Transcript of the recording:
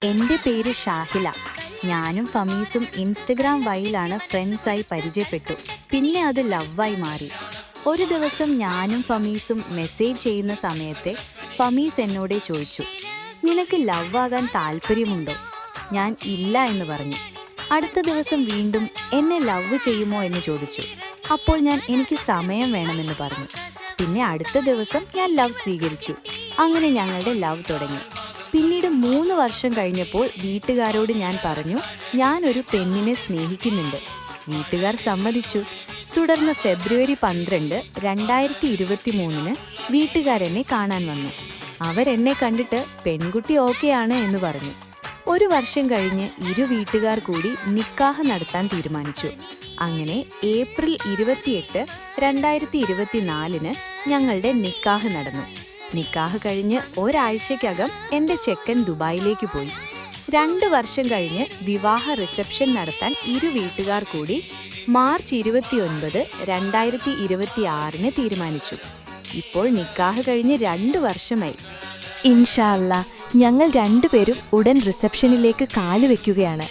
എൻ്റെ പേര് ഷാഹില. ഞാനും ഫമീസും ഇൻസ്റ്റഗ്രാം വഴിയിലാണ് ഫ്രണ്ട്സായി പരിചയപ്പെട്ടു. പിന്നെ അത് ലവായി മാറി. ഒരു ദിവസം ഞാനും ഫമീസും മെസ്സേജ് ചെയ്യുന്ന സമയത്ത് ഫമീസ് എന്നോട് ചോദിച്ചു, നിനക്ക് ലവാകാൻ താല്പര്യമുണ്ടോ? ഞാൻ ഇല്ല എന്ന് പറഞ്ഞു. അടുത്ത ദിവസം വീണ്ടും എന്നെ ലവ് ചെയ്യുമോ എന്ന് ചോദിച്ചു. അപ്പോൾ ഞാൻ എനിക്ക് സമയം വേണമെന്ന് പറഞ്ഞു. പിന്നെ അടുത്ത ദിവസം ഞാൻ ലവ് സ്വീകരിച്ചു. അങ്ങനെ ഞങ്ങളുടെ ലവ് തുടങ്ങി. പിന്നീട് 3 വർഷം കഴിഞ്ഞപ്പോൾ വീട്ടുകാരോട് ഞാൻ പറഞ്ഞു, ഞാനൊരു പെണ്ണിനെ സ്നേഹിക്കുന്നുണ്ട്. വീട്ടുകാർ സമ്മതിച്ചു. തുടർന്ന് ഫെബ്രുവരി 12, 2023 വീട്ടുകാരെന്നെ കാണാൻ വന്നു. അവരെന്നെ കണ്ടിട്ട് പെൺകുട്ടി ഓക്കെയാണ് എന്ന് പറഞ്ഞു. 1 വർഷം കഴിഞ്ഞ് ഇരു വീട്ടുകാർ കൂടി നിക്കാഹ് നടത്താൻ തീരുമാനിച്ചു. അങ്ങനെ ഏപ്രിൽ 28, 2024 ഞങ്ങളുടെ നിക്കാഹ് നടന്നു. നിക്കാഹ് കഴിഞ്ഞ് ഒരാഴ്ചയ്ക്കകം എൻ്റെ ചെക്കൻ ദുബായിലേക്ക് പോയി. 2 വർഷം കഴിഞ്ഞ് വിവാഹ റിസപ്ഷൻ നടത്താൻ ഇരു വീട്ടുകാർ കൂടി മാർച്ച് 29, 2026 തീരുമാനിച്ചു. ഇപ്പോൾ നിക്കാഹ് കഴിഞ്ഞ് 2 വർഷമായി. ഇൻഷാ അല്ലാ, ഞങ്ങൾ രണ്ടുപേരും ഉടൻ റിസപ്ഷനിലേക്ക് കാലുവെക്കുകയാണ്.